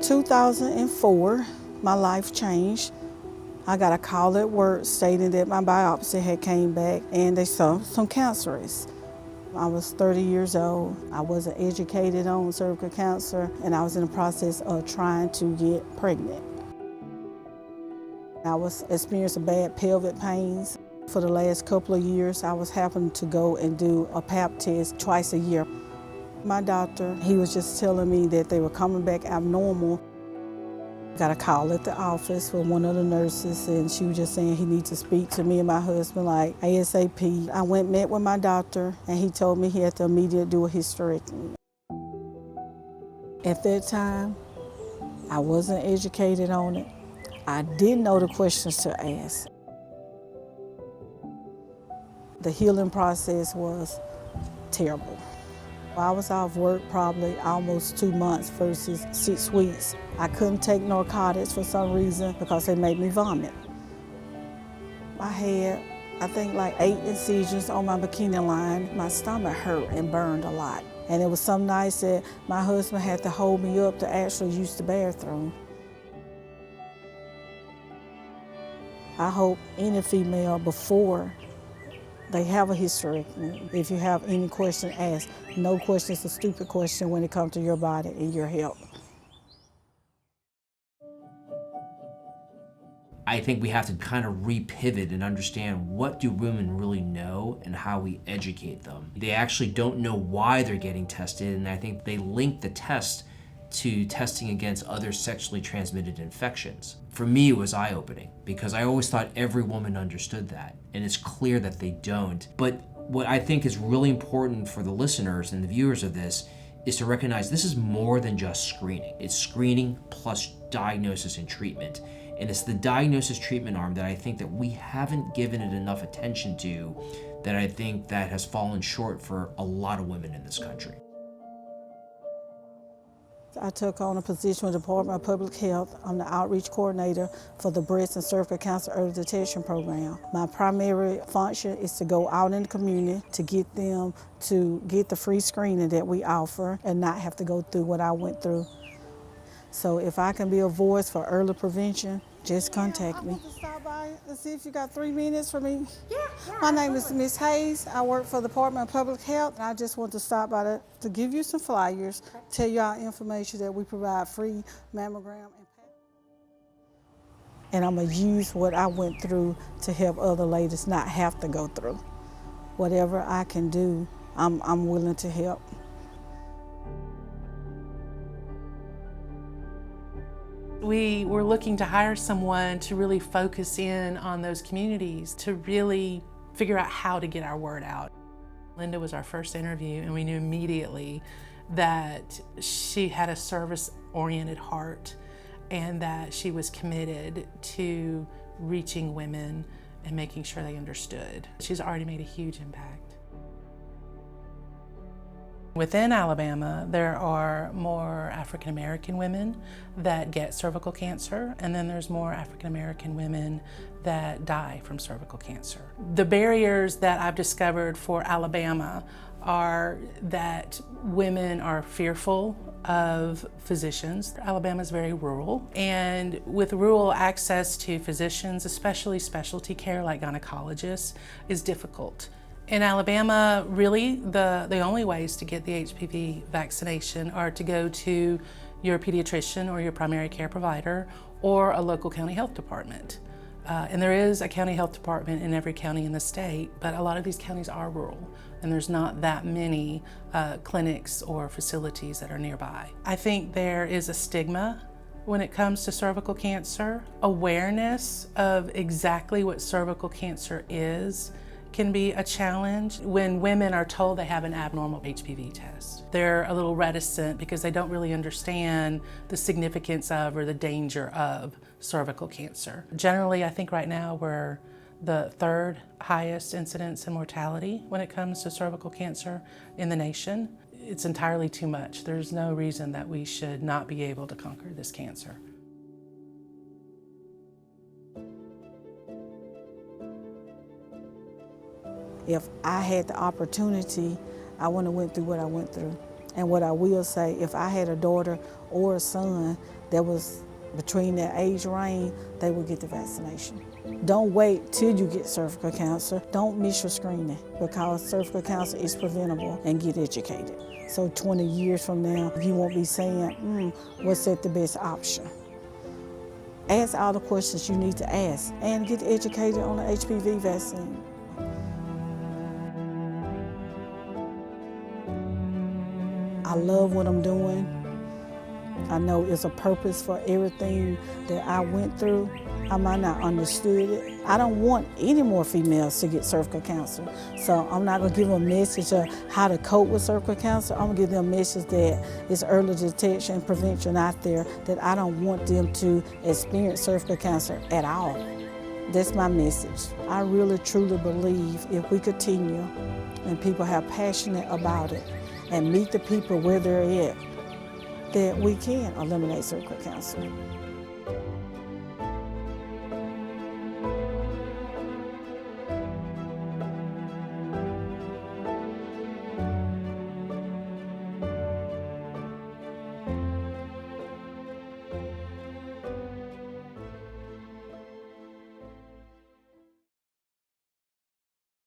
2004, my life changed. I got a call at work stating that my biopsy had came back and they saw some cancerous. I was 30 years old. I wasn't educated on cervical cancer, and I was in the process of trying to get pregnant. I was experiencing bad pelvic pains. For the last couple of years, I was having to go and do a pap test twice a year. My doctor, he was just telling me that they were coming back abnormal. Got a call at the office with one of the nurses, and she was just saying he needs to speak to me and my husband like ASAP. I went and met with my doctor, and he told me he had to immediately do a hysterectomy. At that time, I wasn't educated on it. I didn't know the questions to ask. The healing process was terrible. I was off work probably almost 2 months versus 6 weeks. I couldn't take narcotics for some reason because they made me vomit. I had, I think, like 8 incisions on my bikini line. My stomach hurt and burned a lot. And it was some nights that my husband had to hold me up to actually use the bathroom. I hope any female before they have a hysterectomy, if you have any question, ask. No question is a stupid question when it comes to your body and your health. I think we have to kind of repivot and understand what do women really know and how we educate them. They actually don't know why they're getting tested, and I think they link the test to testing against other sexually transmitted infections. For me, it was eye-opening because I always thought every woman understood that, and it's clear that they don't. But what I think is really important for the listeners and the viewers of this is to recognize this is more than just screening. It's screening plus diagnosis and treatment. And it's the diagnosis treatment arm that I think that we haven't given it enough attention to, that I think that has fallen short for a lot of women in this country. I took on a position with the Department of Public Health. I'm the outreach coordinator for the Breast and Cervical Cancer Early Detection Program. My primary function is to go out in the community to get them to get the free screening that we offer and not have to go through what I went through. So if I can be a voice for early prevention, just contact me. I want to stop by and see if you got 3 minutes for me. Yeah. My name is Ms. Hayes. I work for the Department of Public Health. I just want to stop by to give you some flyers, tell you our information that we provide free mammogram and I'm going to use what I went through to help other ladies not have to go through. Whatever I can do, I'm willing to help. We were looking to hire someone to really focus in on those communities, to really figure out how to get our word out. Linda was our first interview, and we knew immediately that she had a service-oriented heart and that she was committed to reaching women and making sure they understood. She's already made a huge impact. Within Alabama, there are more African American women that get cervical cancer, and then there's more African American women that die from cervical cancer. The barriers that I've discovered for Alabama are that women are fearful of physicians. Alabama is very rural, and with rural access to physicians, especially specialty care like gynecologists, is difficult. In Alabama, really, the only ways to get the HPV vaccination are to go to your pediatrician or your primary care provider or a local county health department. And there is a county health department in every county in the state, but a lot of these counties are rural, and there's not that many clinics or facilities that are nearby. I think there is a stigma when it comes to cervical cancer. Awareness of exactly what cervical cancer is can be a challenge. When women are told they have an abnormal HPV test, they're a little reticent because they don't really understand the significance of or the danger of cervical cancer. Generally, I think right now we're the 3rd highest incidence in mortality when it comes to cervical cancer in the nation. It's entirely too much. There's no reason that we should not be able to conquer this cancer. If I had the opportunity, I wouldn't have went through what I went through. And what I will say, if I had a daughter or a son that was between that age range, they would get the vaccination. Don't wait till you get cervical cancer. Don't miss your screening, because cervical cancer is preventable, and get educated. So 20 years from now, you won't be saying, what's that the best option? Ask all the questions you need to ask and get educated on the HPV vaccine. I love what I'm doing. I know it's a purpose for everything that I went through. I might not understood it. I don't want any more females to get cervical cancer. So I'm not gonna give them a message of how to cope with cervical cancer. I'm gonna give them a message that it's early detection and prevention out there, that I don't want them to experience cervical cancer at all. That's my message. I really truly believe if we continue and people have passionate about it and meet the people where they're at, that we can eliminate cervical cancer.